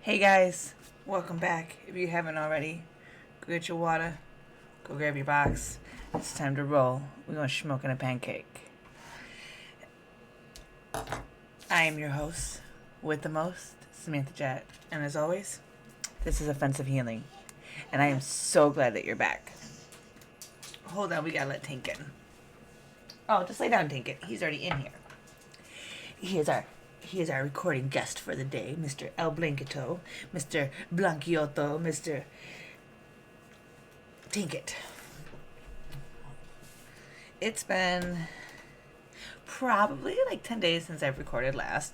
Hey guys, welcome back. If you haven't already, go get your water, go grab your box. It's time to roll. We're going to smoking a pancake. I am your host with the most, Samantha Jett. And as always, this is Offensive Healing. And I am so glad that you're back. Hold on, we gotta let Tink in. Oh, just lay down, Tink. He's already in here. He is our recording guest for the day, Mr. El Blanquito, Mr. Blanquiotto, Mr. Tinkit. It's been probably like 10 days since I've recorded last.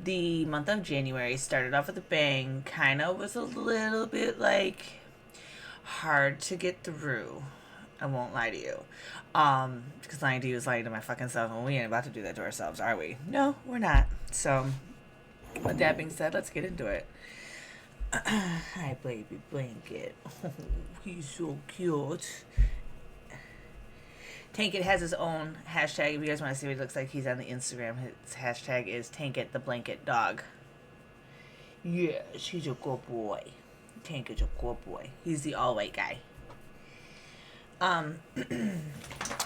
The month of January started off with a bang. Kind of was a little bit like hard to get through. I won't lie to you. Because lying to you is lying to my fucking self, and we ain't about to do that to ourselves, are we? No, we're not. So, with that being said, let's get into it. Hi, baby blanket. Oh, he's so cute. Tankit has his own hashtag. If you guys want to see what he looks like, he's on the Instagram. His hashtag is Tankit the Blanket Dog. Yes, he's a good boy. Tankit's a good boy. He's the all-white guy.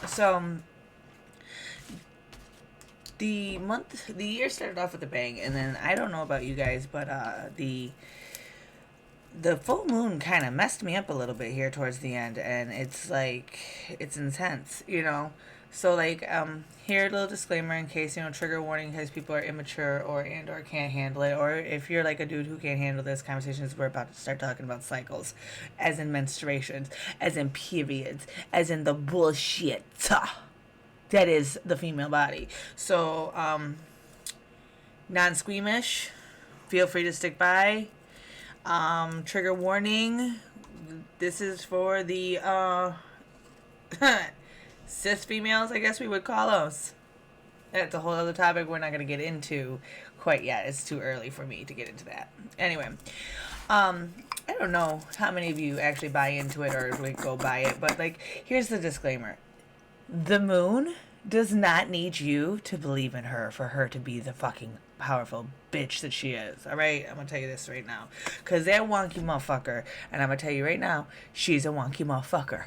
So the year started off with a bang, and then I don't know about you guys, but the full moon kind of messed me up a little bit here towards the end, and it's intense, you know. So here a little disclaimer in case, trigger warning in case people are immature or can't handle it, or if you're like a dude who can't handle this conversations. We're about to start talking about cycles, as in menstruations, as in periods, as in the bullshit that is the female body. So non-squeamish, feel free to stick by. Trigger warning, this is for the cis females, I guess we would call those. That's a whole other topic we're not going to get into quite yet. It's too early for me to get into that. Anyway, I don't know how many of you actually buy into it or would go buy it, but here's the disclaimer. The moon does not need you to believe in her for her to be the fucking powerful bitch that she is. All right, I'm gonna tell you this right now, cause that wonky motherfucker, and I'm gonna tell you right now, she's a wonky motherfucker.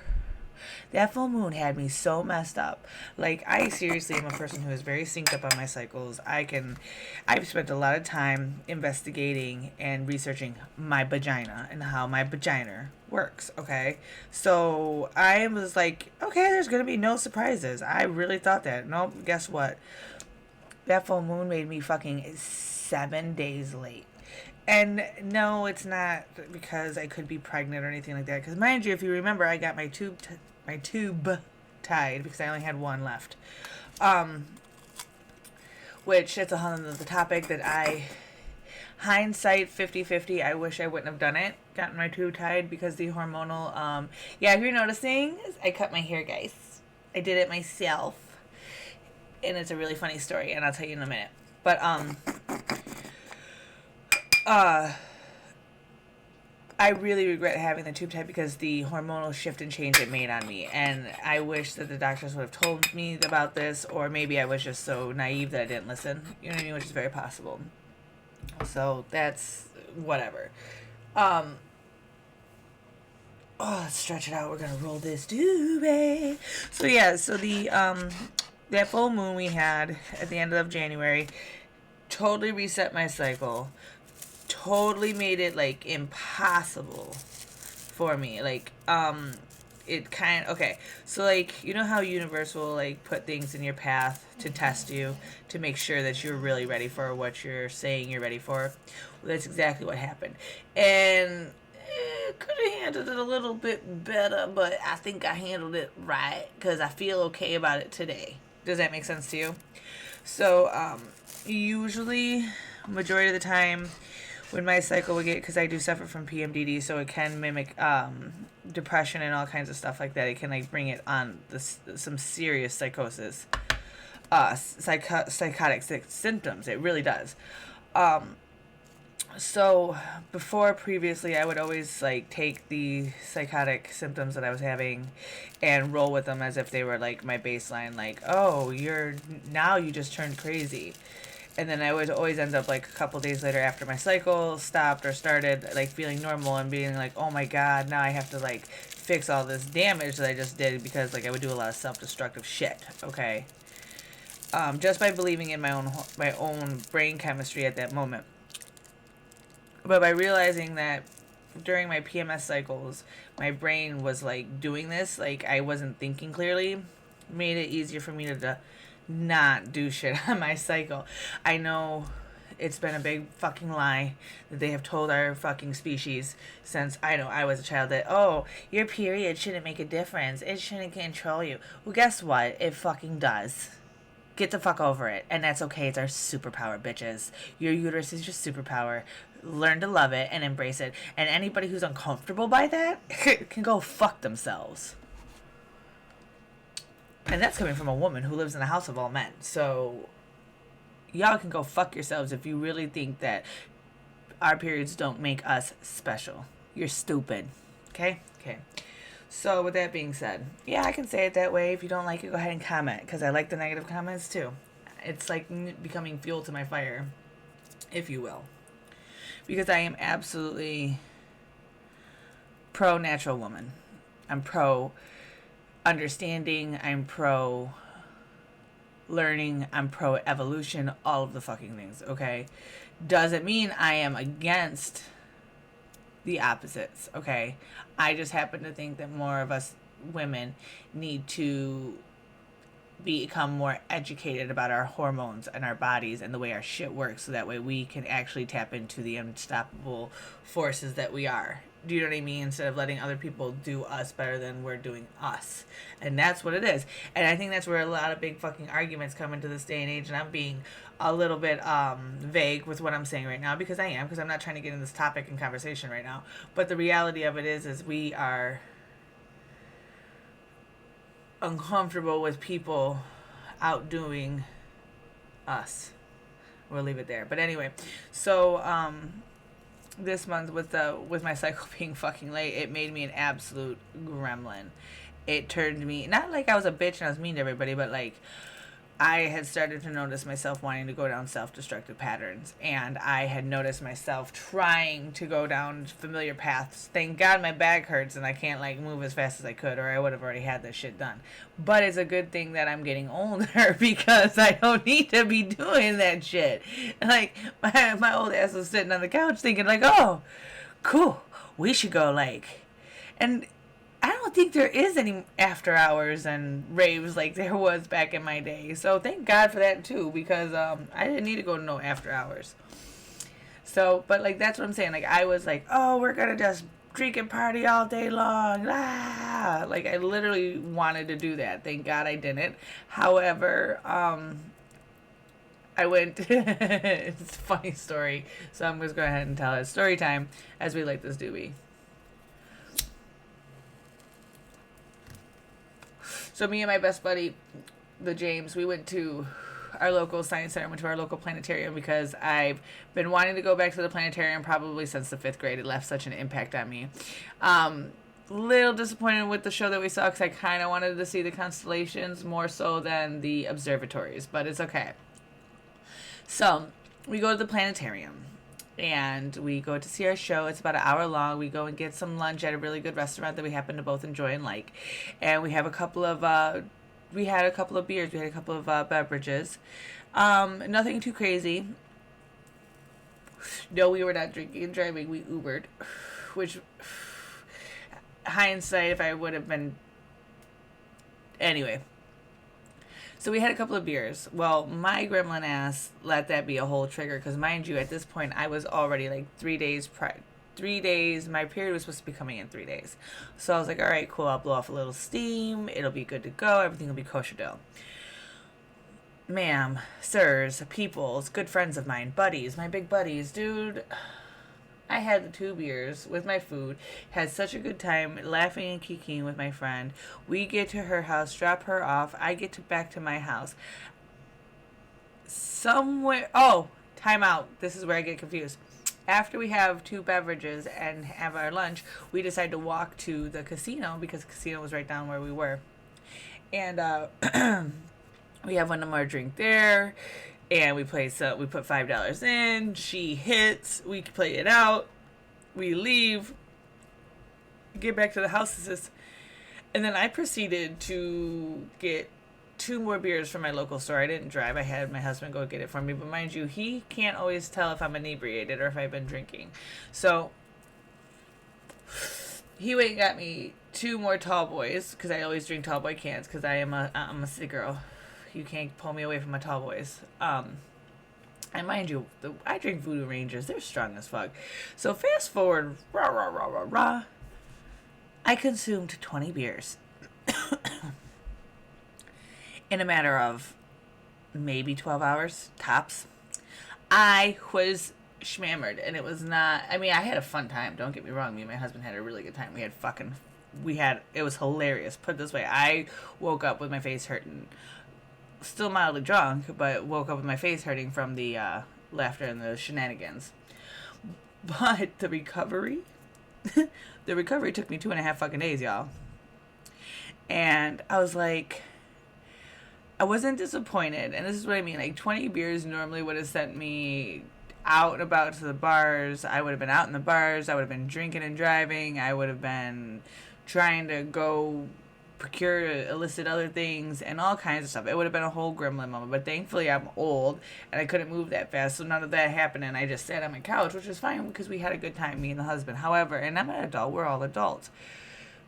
That full moon had me so messed up. I seriously am a person who is very synced up on my cycles. I've spent a lot of time investigating and researching my vagina and how my vagina works, okay? So I was like, okay, there's gonna be no surprises. I really thought that. Nope, guess what? That full moon made me fucking 7 days late. And no, it's not because I could be pregnant or anything like that. Because mind you, if you remember, I got my tube tied because I only had one left. Which it's a whole other topic that hindsight 50-50, I wish I wouldn't have done it. Gotten my tube tied because the hormonal, if you're noticing, I cut my hair, guys. I did it myself. And it's a really funny story, and I'll tell you in a minute. But, I really regret having the tube tied because the hormonal shift and change it made on me. And I wish that the doctors would have told me about this, or maybe I was just so naive that I didn't listen. You know what I mean? Which is very possible. So that's whatever. Let's stretch it out. We're gonna roll this doobie. So yeah, so the that full moon we had at the end of January totally reset my cycle. Totally made it impossible for me. It kind of, okay, so you know how universe will put things in your path to test you, to make sure that you're really ready for what you're saying you're ready for. Well, that's exactly what happened. And could have handled it a little bit better, but I think I handled it right because I feel okay about it today. Does that make sense to you? So usually majority of the time when my cycle would get, because I do suffer from PMDD, so it can mimic depression and all kinds of stuff like that. It can bring it on some serious psychosis, psychotic symptoms. It really does. So previously, I would always take the psychotic symptoms that I was having and roll with them as if they were my baseline. Oh, you just turned crazy. And then I would always end up like a couple days later after my cycle stopped or started, like feeling normal and being like, oh my god, now I have to like fix all this damage that I just did, because like I would do a lot of self-destructive shit. Okay, just by believing in my own brain chemistry at that moment. But by realizing that during my PMS cycles, my brain was like doing this, like I wasn't thinking clearly, made it easier for me to not do shit on my cycle. I know it's been a big fucking lie that they have told our fucking species since I know I was a child, that, oh, your period shouldn't make a difference. It shouldn't control you. Well, guess what? It fucking does. Get the fuck over it. And that's okay. It's our superpower, bitches. Your uterus is your superpower. Learn to love it and embrace it. And anybody who's uncomfortable by that can go fuck themselves. And that's coming from a woman who lives in a house of all men. So y'all can go fuck yourselves if you really think that our periods don't make us special. You're stupid. Okay? Okay. So with that being said, yeah, I can say it that way. If you don't like it, go ahead and comment, because I like the negative comments too. It's like becoming fuel to my fire, if you will. Because I am absolutely pro natural woman. I'm pro understanding, I'm pro learning, I'm pro evolution, all of the fucking things, okay? Doesn't mean I am against the opposites, okay? I just happen to think that more of us women need to become more educated about our hormones and our bodies and the way our shit works, so that way we can actually tap into the unstoppable forces that we are. Do you know what I mean? Instead of letting other people do us better than we're doing us. And that's what it is. And I think that's where a lot of big fucking arguments come into this day and age. And I'm being a little bit vague with what I'm saying right now, because I am, because I'm not trying to get in this topic and conversation right now. But the reality of it is we are uncomfortable with people outdoing us. We'll leave it there. But anyway, so this month with my cycle being fucking late, it made me an absolute gremlin. It turned me, not like I was a bitch and I was mean to everybody, but like I had started to notice myself wanting to go down self-destructive patterns, and I had noticed myself trying to go down familiar paths. Thank God my back hurts and I can't like move as fast as I could, or I would have already had this shit done. But it's a good thing that I'm getting older, because I don't need to be doing that shit. Like my old ass was sitting on the couch thinking like, oh, cool, we should go like, and I don't think there is any after hours and raves like there was back in my day. So thank God for that too, because I didn't need to go to no after hours. So, but like that's what I'm saying. Like I was like, oh, we're gonna just drink and party all day long. Ah! Like I literally wanted to do that. Thank God I didn't. However, I went. It's a funny story, so I'm just going to go ahead and tell it. Story time, as we like this doobie. So me and my best buddy, the James, we went to our local science center, went to our local planetarium, because I've been wanting to go back to the planetarium probably since the 5th grade. It left such an impact on me. Little disappointed with the show that we saw, because I kind of wanted to see the constellations more so than the observatories, but it's okay. So we go to the planetarium. And we go to see our show. It's about an hour long. We go and get some lunch at a really good restaurant that we happen to both enjoy and like. And we have a couple of, we had a couple of beers. We had a couple of beverages. Nothing too crazy. No, we were not drinking and driving. We Ubered. Which, hindsight, if I would have been... Anyway. So we had a couple of beers. Well, my gremlin ass let that be a whole trigger, because mind you, at this point, I was already like 3 days, my period was supposed to be coming in 3 days. So I was like, all right, cool, I'll blow off a little steam, it'll be good to go, everything will be kosher dough. Ma'am, sirs, peoples, good friends of mine, buddies, my big buddies, dude... I had the 2 beers with my food, had such a good time laughing and kikiing with my friend. We get to her house, drop her off. I get back to my house. Time out. This is where I get confused. After we have 2 beverages and have our lunch, we decide to walk to the casino, because the casino was right down where we were. And we have one more drink there. And we play, so we put $5 in, she hits, we play it out, we leave, get back to the houses, and then I proceeded to get 2 more beers from my local store. I didn't drive. I had my husband go get it for me. But mind you, he can't always tell if I'm inebriated or if I've been drinking. So he went and got me 2 more tall boys, because I always drink tall boy cans, because I'm a city girl. You can't pull me away from my tall boys. And mind you, I drink Voodoo Rangers. They're strong as fuck. So fast forward, rah, rah, rah, rah, rah. I consumed 20 beers in a matter of maybe 12 hours, tops. I was schmammered, and it was not, I mean, I had a fun time, don't get me wrong. Me and my husband had a really good time. It was hilarious. Put it this way, I woke up with my face hurting. Still mildly drunk, but woke up with my face hurting from the laughter and the shenanigans. But the recovery, the recovery took me 2.5 fucking days, y'all. And I was like, I wasn't disappointed. And this is what I mean. Like, 20 beers normally would have sent me out and about to the bars. I would have been out in the bars. I would have been drinking and driving. I would have been trying to go procure illicit other things and all kinds of stuff. It would have been a whole gremlin moment. But thankfully, I'm old and I couldn't move that fast. So none of that happened. And I just sat on my couch, which was fine because we had a good time, me and the husband. However, and I'm an adult. We're all adults.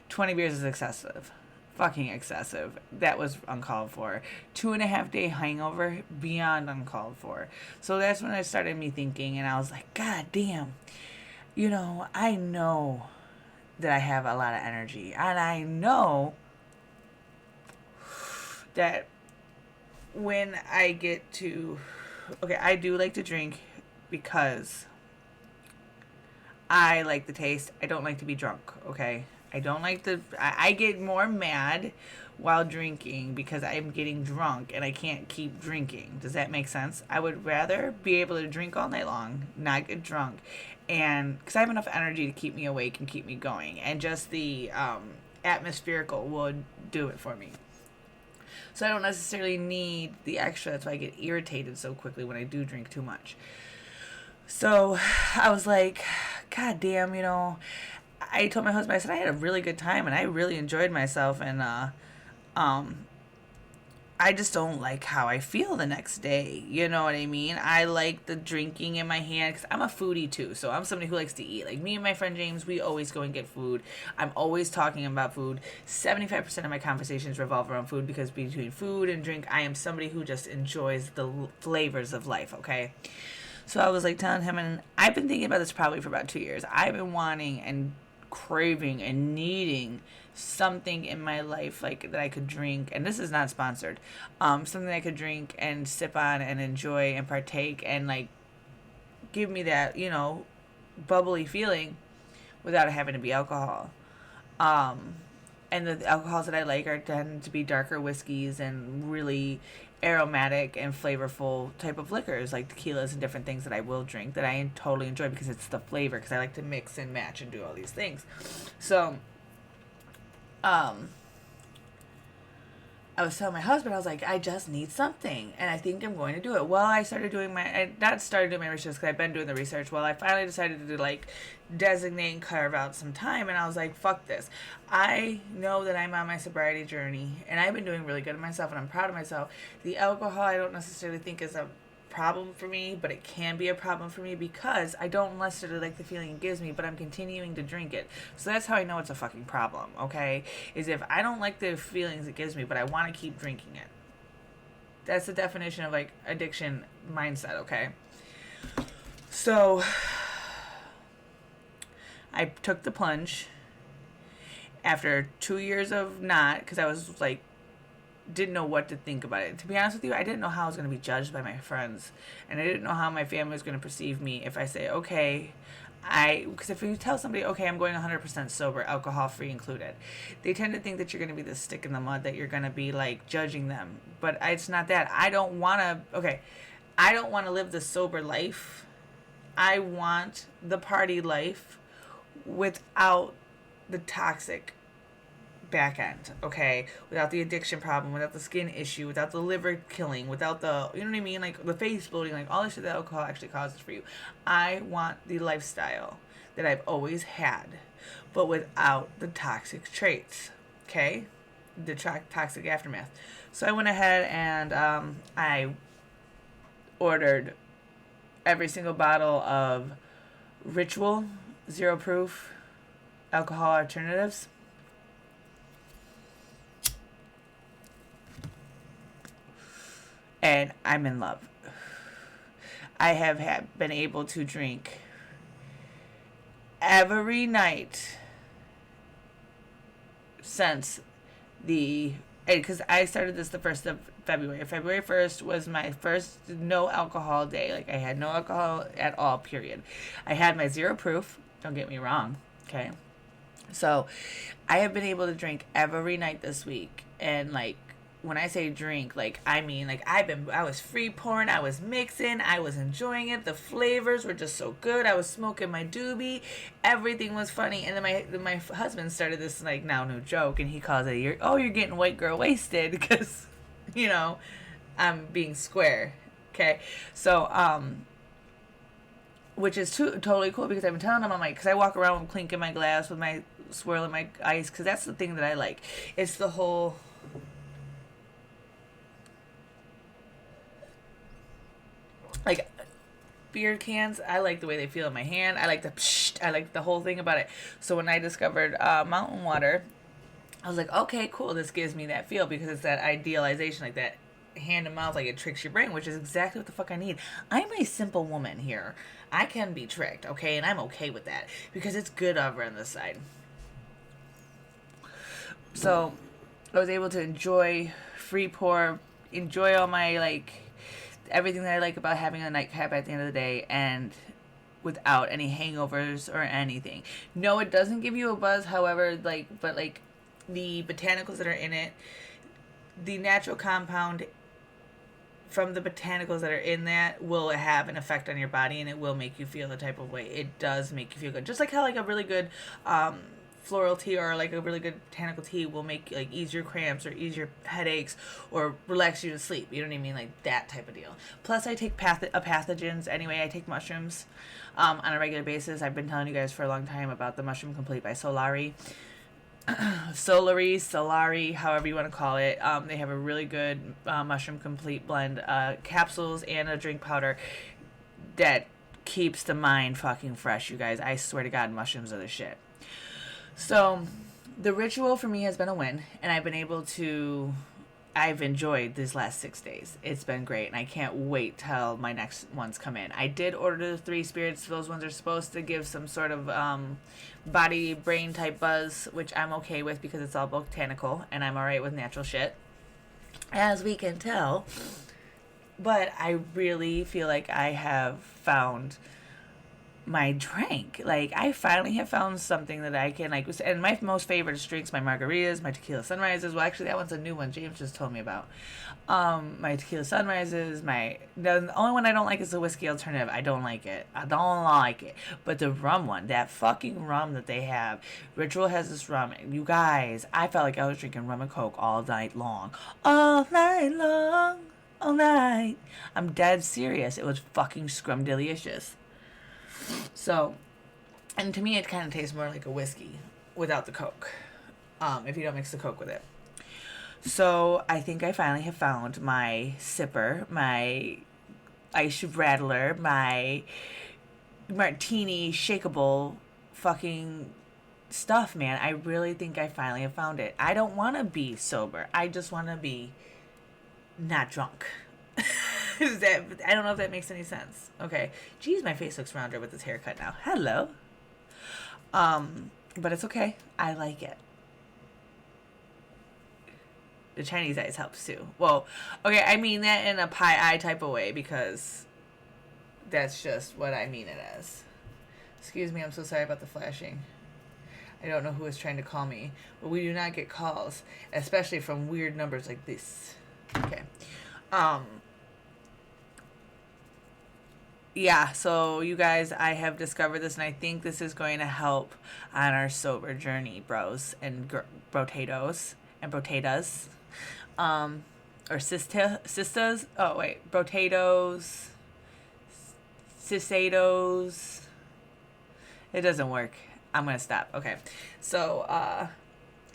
20 beers is excessive. Fucking excessive. That was uncalled for. 2.5 day hangover, beyond uncalled for. So that's when I started me thinking, and I was like, God damn, I know that I have a lot of energy, and I know that when I get to, I do like to drink because I like the taste. I don't like to be drunk, okay? I don't like I get more mad while drinking because I'm getting drunk and I can't keep drinking. Does that make sense? I would rather be able to drink all night long, not get drunk, and because I have enough energy to keep me awake and keep me going, and just the atmospherical would do it for me. So I don't necessarily need the extra. That's why I get irritated so quickly when I do drink too much. So I was like, God damn, I told my husband, I said, I had a really good time and I really enjoyed myself, and I just don't like how I feel the next day. You know what I mean? I like the drinking in my hand because I'm a foodie too. So I'm somebody who likes to eat. Like me and my friend James, we always go and get food. I'm always talking about food. 75% of my conversations revolve around food because between food and drink, I am somebody who just enjoys the flavors of life, okay? So I was like telling him, and I've been thinking about this probably for about 2 years. I've been wanting and craving and needing something in my life like that I could drink, and this is not sponsored, something I could drink and sip on and enjoy and partake and like give me that bubbly feeling without having to be alcohol. And the alcohols that I like tend to be darker whiskeys and really aromatic and flavorful type of liquors like tequilas and different things that I will drink that I totally enjoy because it's the flavor, because I like to mix and match and do all these things. So I was telling my husband, I was like, I just need something, and I think I'm going to do it. Well, I started doing my research because I've been doing the research. Well, I finally decided to like designate and carve out some time, and I was like, fuck this. I know that I'm on my sobriety journey, and I've been doing really good at myself, and I'm proud of myself. The alcohol, I don't necessarily think is a problem for me, but it can be a problem for me because I don't necessarily like the feeling it gives me, but I'm continuing to drink it. So that's how I know it's a fucking problem, okay? Is if I don't like the feelings it gives me, but I want to keep drinking it. That's the definition of like addiction mindset, okay? So I took the plunge after 2 years of not, because I was like, didn't know what to think about it. To be honest with you, I didn't know how I was going to be judged by my friends, and I didn't know how my family was going to perceive me if I say, okay, because if you tell somebody, okay, I'm going 100% sober, alcohol free included, they tend to think that you're going to be the stick in the mud, that you're going to be like judging them. But it's not that. I don't want to live the sober life. I want the party life without the toxic back end, okay? Without the addiction problem, without the skin issue, without the liver killing, without the, you know what I mean? Like the face bloating, like all the shit that alcohol actually causes for you. I want the lifestyle that I've always had, but without the toxic traits, okay? The toxic aftermath. So I went ahead and I ordered every single bottle of Ritual zero proof alcohol alternatives. And I'm in love. I have been able to drink every night since because I started this the 1st of February. February 1st was my first no alcohol day. Like, I had no alcohol at all, period. I had my zero proof, don't get me wrong, okay? So, I have been able to drink every night this week. And, like, when I say drink, like, I mean, like, I was free pouring, I was mixing, I was enjoying it. The flavors were just so good. I was smoking my doobie. Everything was funny. And then my husband started this, like, now new joke, and he calls it, you're getting white girl wasted, because, you know, I'm being square. Okay? So, which is totally cool, because I've been telling him, I'm like, because I walk around with clinking my glass with my swirling my ice, because that's the thing that I like. It's the whole... like, beer cans, I like the way they feel in my hand. I like the whole thing about it. So when I discovered mountain water, I was like, okay, cool. This gives me that feel, because it's that idealization, like that hand to mouth, like it tricks your brain, which is exactly what the fuck I need. I'm a simple woman here. I can be tricked, okay, and I'm okay with that, because it's good over on this side. So I was able to enjoy free pour, enjoy all my, like, everything that I like about having a nightcap at the end of the day, and without any hangovers or anything. No, it doesn't give you a buzz, however, but the botanicals that are in it, the natural compound from the botanicals that are in that will have an effect on your body, and it will make you feel the type of way. It does make you feel good. Just like how, like, a really good floral tea or, like, a really good botanical tea will make, like, ease your cramps or ease your headaches or relax you to sleep. You know what I mean? Like, that type of deal. Plus, I take pathogens anyway. I take mushrooms on a regular basis. I've been telling you guys for a long time about the Mushroom Complete by Solari. Solari, however you want to call it. They have a really good Mushroom Complete blend, capsules and a drink powder that keeps the mind fucking fresh, you guys. I swear to God, mushrooms are the shit. So, the ritual for me has been a win, and I've enjoyed these last 6 days. It's been great, and I can't wait till my next ones come in. I did order the 3 spirits. Those ones are supposed to give some sort of body, brain type buzz, which I'm okay with, because it's all botanical, and I'm alright with natural shit, as we can tell. But I really feel like I have found my drink. Like, I finally have found something that I can, like, and my most favorite drinks, my margaritas, my tequila sunrises. Well, actually, that one's a new one James just told me about. My tequila sunrises, the only one I don't like is the whiskey alternative. I don't like it. But the rum one, that fucking rum that they have, Ritual has this rum. You guys, I felt like I was drinking rum and coke all night long. All night long. All night. I'm dead serious. It was fucking scrumdiddlyicious. So, and to me, it kind of tastes more like a whiskey without the Coke, if you don't mix the Coke with it. So, I think I finally have found my sipper, my ice rattler, my martini shakeable fucking stuff, man. I really think I finally have found it. I don't want to be sober. I just want to be not drunk. I don't know if that makes any sense. Okay. Geez, my face looks rounder with this haircut now. Hello. But it's okay. I like it. The Chinese eyes helps too. Well, okay, I mean that in a pie eye type of way, because that's just what I mean it as. Excuse me, I'm so sorry about the flashing. I don't know who is trying to call me, but we do not get calls, especially from weird numbers like this. Okay. yeah, so you guys, I have discovered this, and I think this is going to help on our sober journey, bros and potatoes and potatoes, or sisters. Oh wait, potatoes, cisados. It doesn't work. I'm gonna stop. Okay, so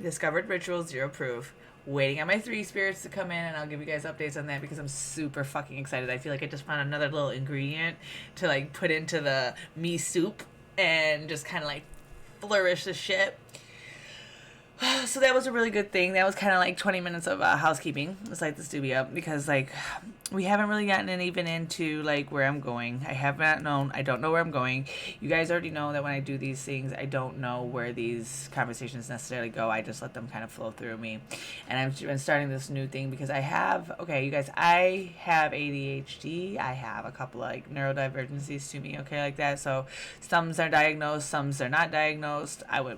discovered ritual, zero proof. Waiting on my 3 spirits to come in, and I'll give you guys updates on that because I'm super fucking excited. I feel like I just found another little ingredient to like put into the me soup and just kind of like flourish the shit. So that was a really good thing. That was kind of like 20 minutes of housekeeping. It's like the studio because like we haven't really gotten even into like where I'm going. I have not known. I don't know where I'm going. You guys already know that when I do these things, I don't know where these conversations necessarily go. I just let them kind of flow through me. And I've been starting this new thing because I have, okay, you guys, I have ADHD. I have a couple like neurodivergencies to me, okay, like that. So some are diagnosed, some are not diagnosed. I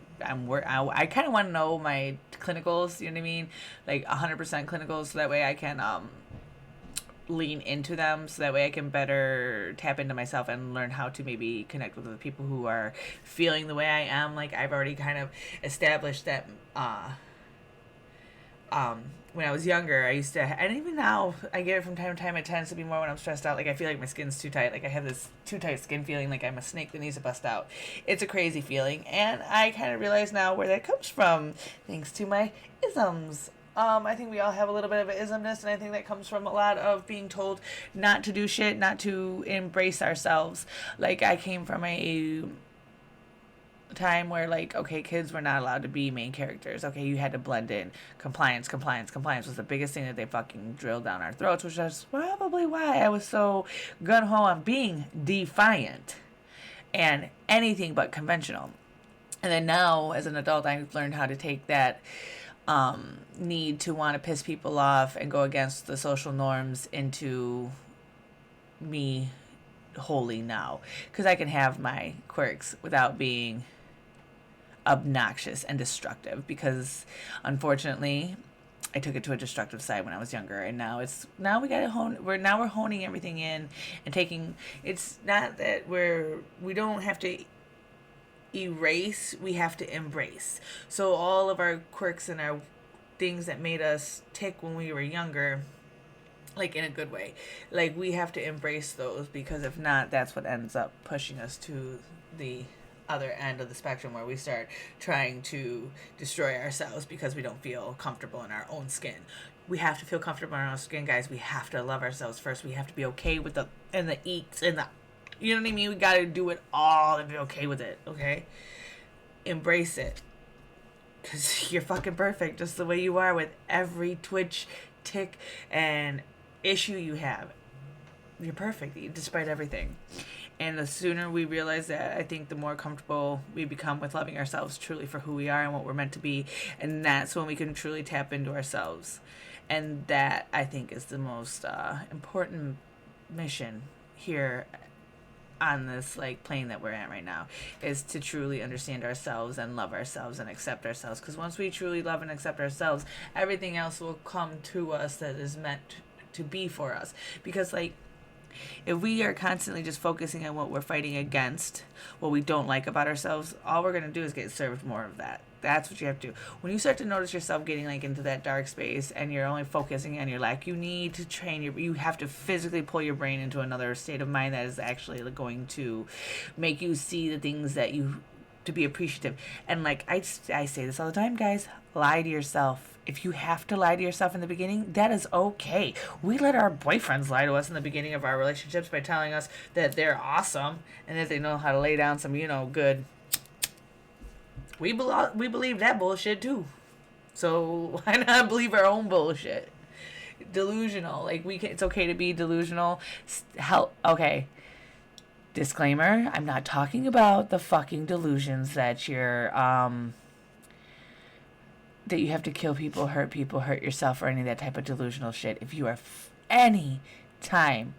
kind of want to know my clinicals, you know what I mean? Like 100% clinicals, so that way I can lean into them, so that way I can better tap into myself and learn how to maybe connect with the people who are feeling the way I am. Like I've already kind of established that when I was younger, I used to, and even now, I get it from time to time. It tends to be more when I'm stressed out. Like, I feel like my skin's too tight. Like, I have this too tight skin feeling, like I'm a snake that needs to bust out. It's a crazy feeling, and I kind of realize now where that comes from, thanks to my isms. I think we all have a little bit of an ismness, and I think that comes from a lot of being told not to do shit, not to embrace ourselves. Like, I came from a time where like, okay, kids were not allowed to be main characters. Okay, you had to blend in. Compliance was the biggest thing that they fucking drilled down our throats, which is probably why I was so gung-ho on being defiant and anything but conventional. And then now as an adult, I've learned how to take that need to want to piss people off and go against the social norms into me wholly now, because I can have my quirks without being obnoxious and destructive, because unfortunately I took it to a destructive side when I was younger, and now we gotta we're honing everything in and taking, it's not that we don't have to erase, we have to embrace. So all of our quirks and our things that made us tick when we were younger, like in a good way, like we have to embrace those, because if not, that's what ends up pushing us to the other end of the spectrum, where we start trying to destroy ourselves because we don't feel comfortable in our own skin. We have to feel comfortable in our own skin, guys. We have to love ourselves first. We have to be okay with the eats and the, you know what I mean? We gotta do it all and be okay with it, okay? Embrace it, because you're fucking perfect just the way you are, with every twitch, tick, and issue you have. You're perfect despite everything. And the sooner we realize that, I think the more comfortable we become with loving ourselves truly for who we are and what we're meant to be. And that's when we can truly tap into ourselves. And that, I think, is the most important mission here on this like plane that we're at right now, is to truly understand ourselves and love ourselves and accept ourselves. Because once we truly love and accept ourselves, everything else will come to us that is meant to be for us. Because like, if we are constantly just focusing on what we're fighting against, what we don't like about ourselves, all we're going to do is get served more of that. That's what you have to do. When you start to notice yourself getting like into that dark space and you're only focusing on your lack, you need to train you have to physically pull your brain into another state of mind that is actually going to make you see the things that you, to be appreciative. And like I say this all the time, guys, lie to yourself. If you have to lie to yourself in the beginning, that is okay. We let our boyfriends lie to us in the beginning of our relationships by telling us that they're awesome and that they know how to lay down some, good. We believe that bullshit too. So why not believe our own bullshit? Delusional. Like it's okay to be delusional. Okay. Disclaimer, I'm not talking about the fucking delusions that you're that you have to kill people, hurt yourself, or any of that type of delusional shit. If you are any time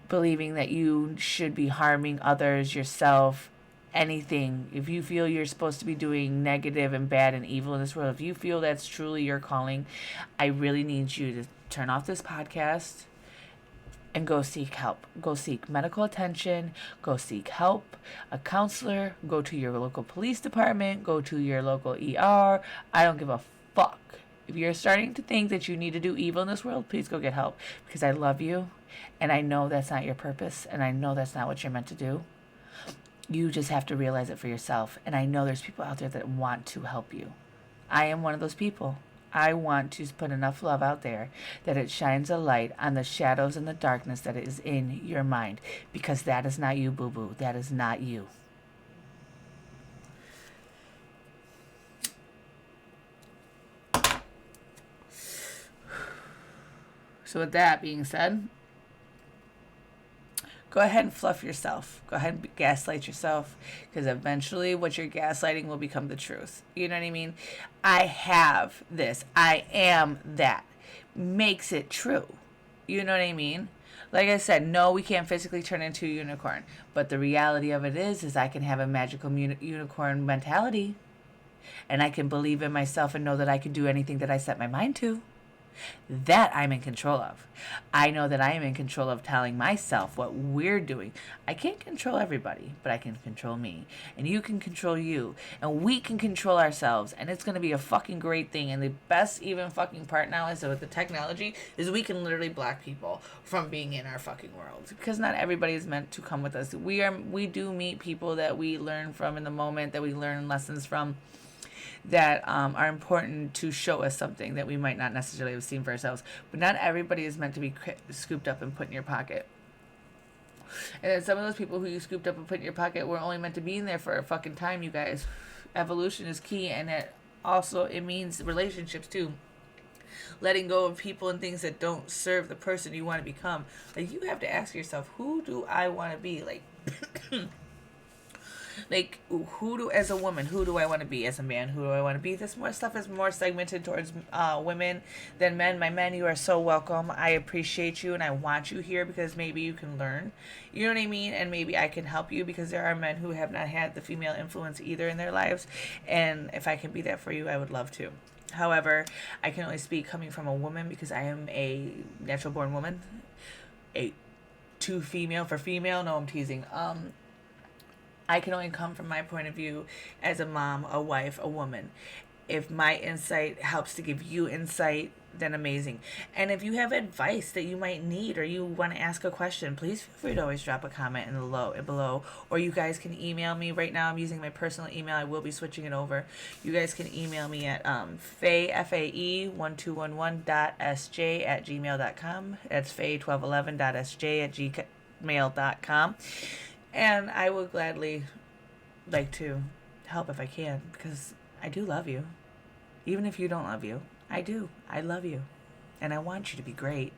believing that you should be harming others, yourself, anything, if you feel you're supposed to be doing negative and bad and evil in this world, if you feel that's truly your calling, I really need you to turn off this podcast and go seek help. Go seek medical attention. Go seek help. A counselor. Go to your local police department. Go to your local ER. I don't give a fuck. If you're starting to think that you need to do evil in this world, please go get help. Because I love you. And I know that's not your purpose. And I know that's not what you're meant to do. You just have to realize it for yourself. And I know there's people out there that want to help you. I am one of those people. I want to put enough love out there that it shines a light on the shadows and the darkness that is in your mind. Because that is not you, boo-boo. That is not you. So with that being said, go ahead and fluff yourself. Go ahead and gaslight yourself, because eventually what you're gaslighting will become the truth. You know what I mean? I have this. I am that. Makes it true. You know what I mean? Like I said, no, we can't physically turn into a unicorn. But the reality of it is I can have a magical unicorn mentality. And I can believe in myself and know that I can do anything that I set my mind to. That I'm in control of. I know that I am in control of telling myself what we're doing. I can't control everybody, but I can control me. And you can control you. And we can control ourselves. And it's going to be a fucking great thing. And the best even fucking part now is that with the technology is we can literally block people from being in our fucking world. Because not everybody is meant to come with us. We do meet people that we learn from in the moment, that we learn lessons from, that are important to show us something that we might not necessarily have seen for ourselves. But not everybody is meant to be scooped up and put in your pocket. And then some of those people who you scooped up and put in your pocket were only meant to be in there for a fucking time, you guys. Evolution is key, and it means relationships too. Letting go of people and things that don't serve the person you want to become. Like, you have to ask yourself, who do I want to be? Like, as a woman, who do I want to be? As a man, who do I want to be? This more stuff is more segmented towards women than men. My men, you are so welcome. I appreciate you, and I want you here because maybe you can learn. You know what I mean? And maybe I can help you, because there are men who have not had the female influence either in their lives. And if I can be that for you, I would love to. However, I can only speak coming from a woman, because I am a natural born woman. Too female for female. No, I'm teasing. I can only come from my point of view as a mom, a wife, a woman. If my insight helps to give you insight, then amazing. And if you have advice that you might need, or you want to ask a question, please feel free to always drop a comment below. Or you guys can email me. Right now I'm using my personal email. I will be switching it over. You guys can email me at fae1211.sj@gmail.com. That's fae1211.sj@gmail.com. And I will gladly like to help if I can, because I do love you. Even if you don't love you, I do. I love you. And I want you to be great.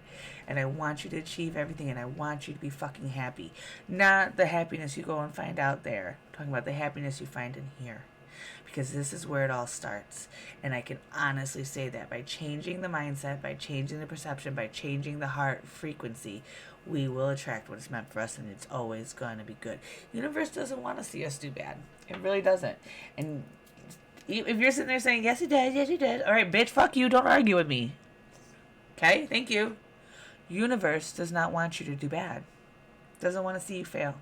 And I want you to achieve everything. And I want you to be fucking happy. Not the happiness you go and find out there. I'm talking about the happiness you find in here. Because this is where it all starts. And I can honestly say that by changing the mindset, by changing the perception, by changing the heart frequency, we will attract what is meant for us, and it's always going to be good. The universe doesn't want to see us do bad. It really doesn't. And if you're sitting there saying, yes, it does, yes, it does. All right, bitch, fuck you. Don't argue with me. Okay? Thank you. Universe does not want you to do bad. Doesn't want to see you fail.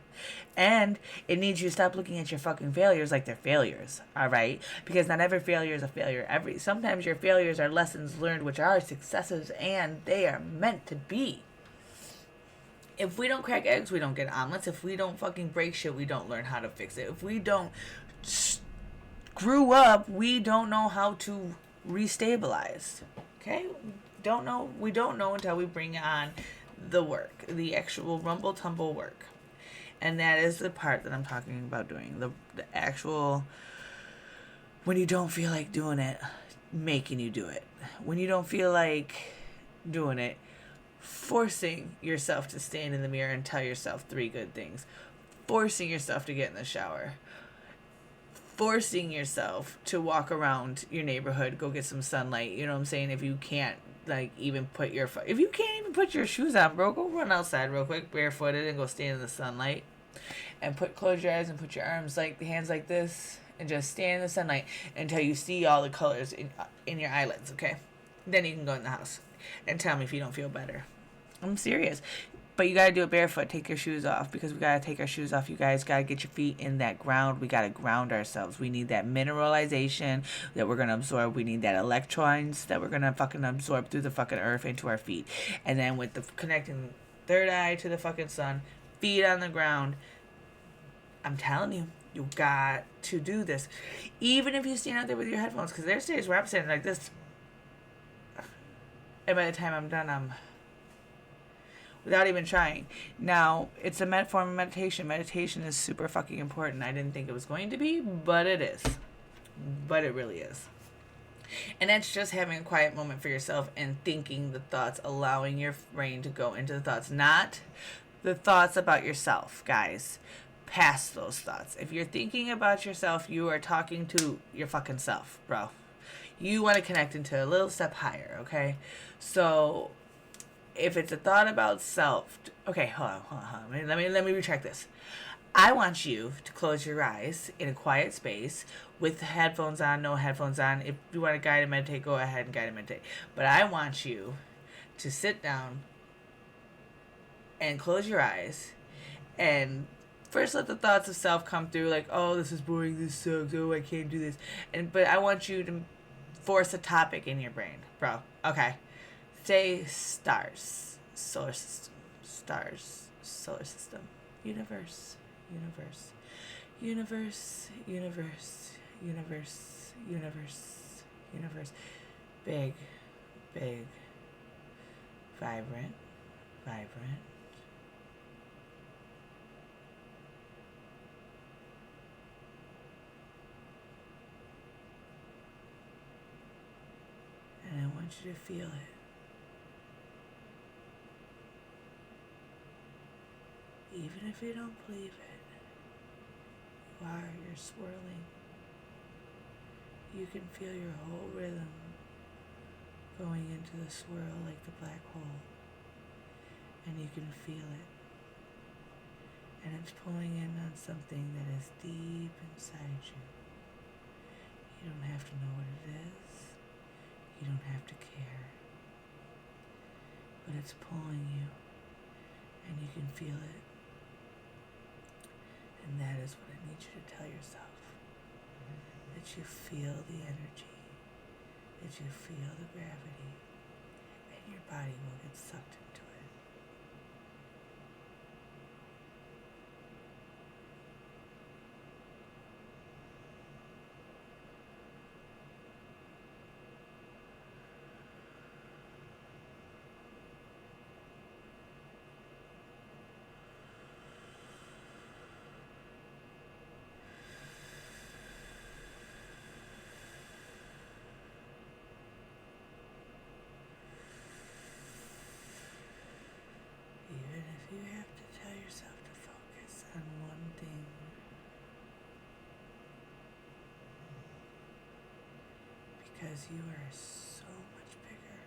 And it needs you to stop looking at your fucking failures like they're failures. All right? Because not every failure is a failure. Sometimes your failures are lessons learned, which are successes, and they are meant to be. If we don't crack eggs, we don't get omelets. If we don't fucking break shit, we don't learn how to fix it. If we don't screw up, we don't know how to restabilize. Okay? We don't know until we bring on the work, the actual rumble tumble work. And that is the part that I'm talking about doing. The actual, when you don't feel like doing it, making you do it. When you don't feel like doing it, forcing yourself to stand in the mirror and tell yourself 3 good things. Forcing yourself to get in the shower. Forcing yourself to walk around your neighborhood, go get some sunlight. You know what I'm saying? If you can't even put your shoes on, bro, go run outside real quick barefooted and go stand in the sunlight. And close your eyes and put your arms the hands like this, and just stand in the sunlight until you see all the colors in your eyelids, okay? Then you can go in the house and tell me if you don't feel better. I'm serious. But you gotta do it barefoot. Take your shoes off, because we gotta take our shoes off. You guys gotta get your feet in that ground. We gotta ground ourselves. We need that mineralization that we're gonna absorb. We need that electrons that we're gonna fucking absorb through the fucking earth into our feet. And then with the connecting third eye to the fucking sun, feet on the ground. I'm telling you, you got to do this. Even if you stand out there with your headphones, because there's days where I'm standing like this, and by the time I'm done, I'm without even trying. Now, it's a form of meditation. Meditation is super fucking important. I didn't think it was going to be, but it is. But it really is. And that's just having a quiet moment for yourself and thinking the thoughts, allowing your brain to go into the thoughts, not the thoughts about yourself, guys. Past those thoughts. If you're thinking about yourself, you are talking to your fucking self, bro. You want to connect into a little step higher, okay? So if it's a thought about self, okay, hold on. Let me retract this. I want you to close your eyes in a quiet space with headphones on, no headphones on. If you want to guide and meditate, go ahead and guide and meditate. But I want you to sit down and close your eyes and first let the thoughts of self come through, like, oh, this is boring, this sucks, oh, I can't do this. But I want you to force a topic in your brain, bro. Okay. Say stars, solar system, stars, solar system, universe, universe, universe, universe, universe, universe, universe, big, big, vibrant, vibrant, and I want you to feel it. Even if you don't believe it, you're swirling. You can feel your whole rhythm going into the swirl like the black hole. And you can feel it. And it's pulling in on something that is deep inside you. You don't have to know what it is. You don't have to care. But it's pulling you. And you can feel it. And that is what I need you to tell yourself. That you feel the energy. That you feel the gravity. And your body will get sucked into it. You have to tell yourself to focus on one thing. Because you are so much bigger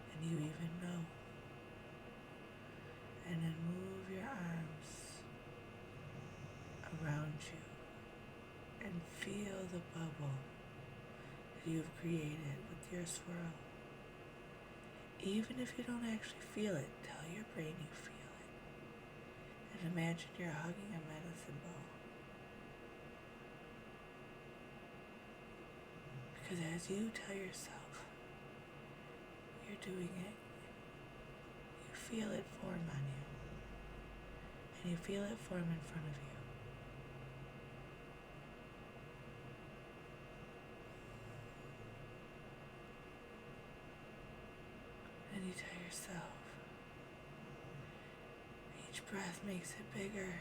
than you even know. And then move your arms around you and feel the bubble that you've created with your swirl. Even if you don't actually feel it, tell your brain you feel it. And imagine you're hugging a medicine ball. Because as you tell yourself you're doing it, you feel it form on you. And you feel it form in front of you. And you tell yourself, each breath makes it bigger.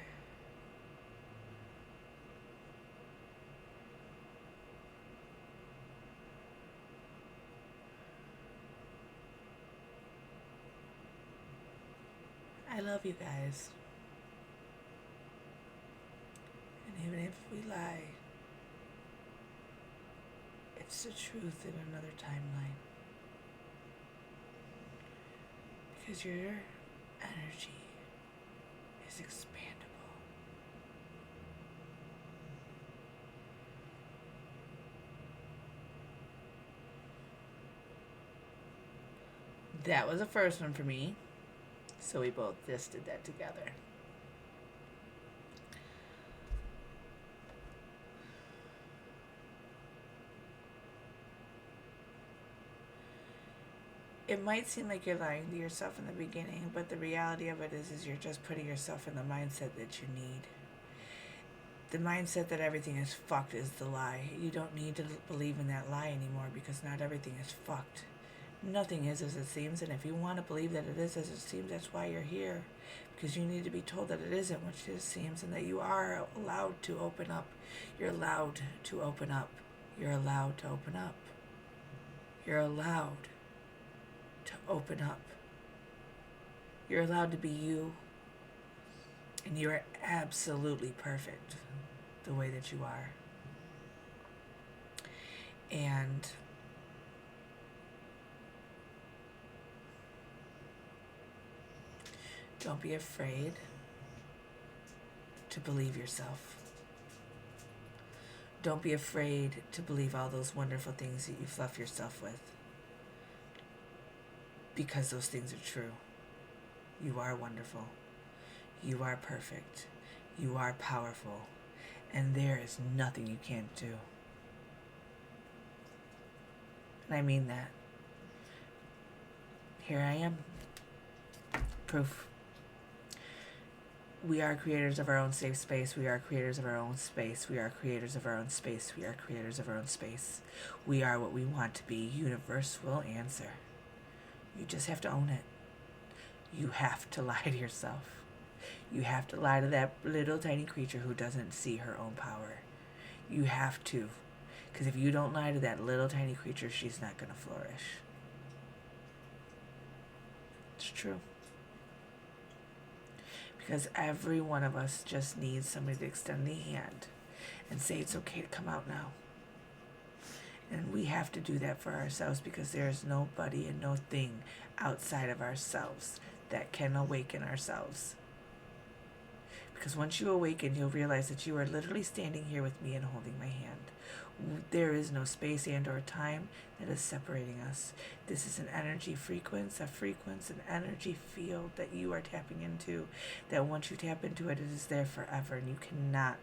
I love you guys. And even if we lie, it's the truth in another timeline. Because your energy is expandable. That was the first one for me. So we both just did that together. It might seem like you're lying to yourself in the beginning, but the reality of it is you're just putting yourself in the mindset that you need. The mindset that everything is fucked is the lie. You don't need to believe in that lie anymore because not everything is fucked. Nothing is as it seems, and if you want to believe that it is as it seems, that's why you're here. Because you need to be told that it isn't what it seems and that you are allowed to open up. You're allowed to open up. You're allowed to open up. You're allowed to open up. You're allowed to be you. And you are absolutely perfect the way that you are. And don't be afraid to believe yourself. Don't be afraid to believe all those wonderful things that you fluff yourself with. Because those things are true. You are wonderful. You are perfect. You are powerful. And there is nothing you can't do. And I mean that. Here I am. Proof. We are creators of our own safe space. We are creators of our own space. We are creators of our own space. We are creators of our own space. We are what we want to be. Universe will answer. You just have to own it. You have to lie to yourself. You have to lie to that little tiny creature who doesn't see her own power. You have to. Because if you don't lie to that little tiny creature, she's not going to flourish. It's true. Because every one of us just needs somebody to extend the hand and say it's okay to come out now. And we have to do that for ourselves because there is nobody and no thing outside of ourselves that can awaken ourselves. Because once you awaken, you'll realize that you are literally standing here with me and holding my hand. There is no space and or time that is separating us. This is an energy frequency, an energy field that you are tapping into, that once you tap into it, it is there forever and you cannot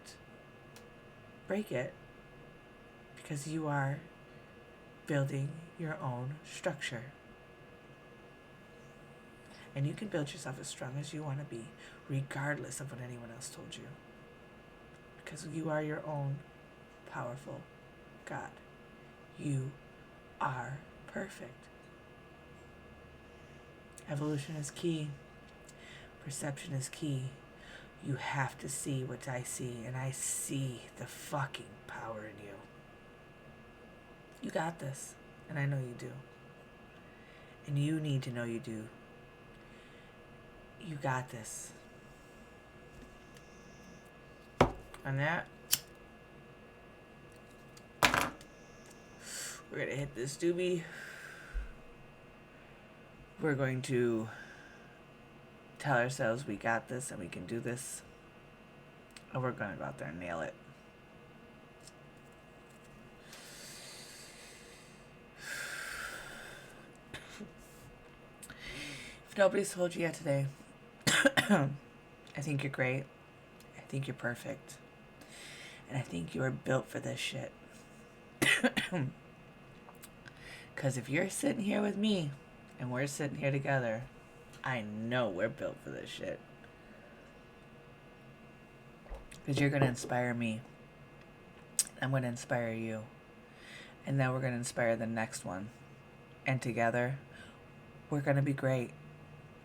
break it because you are building your own structure. And you can build yourself as strong as you want to be, regardless of what anyone else told you. Because you are your own powerful God. You are perfect. Evolution is key. Perception is key. You have to see what I see, and I see the fucking power in you. You got this, and I know you do. And you need to know you do. You got this. On that, we're going to hit this doobie. We're going to tell ourselves we got this and we can do this. And we're going to go out there and nail it. If nobody's told you yet today, I think you're great. I think you're perfect. And I think you are built for this shit. Because if you're sitting here with me and we're sitting here together, I know we're built for this shit. Because you're going to inspire me. I'm going to inspire you. And then we're going to inspire the next one. And together, we're going to be great.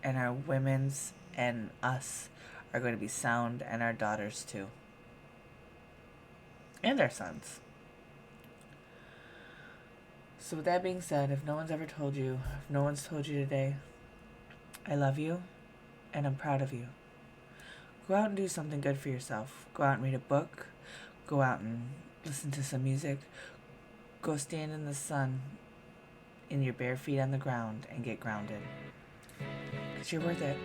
And our women's and us are going to be sound, and our daughters too. And our sons. So with that being said, if no one's ever told you, if no one's told you today, I love you and I'm proud of you. Go out and do something good for yourself. Go out and read a book. Go out and listen to some music. Go stand in the sun in your bare feet on the ground and get grounded. Because you're worth it.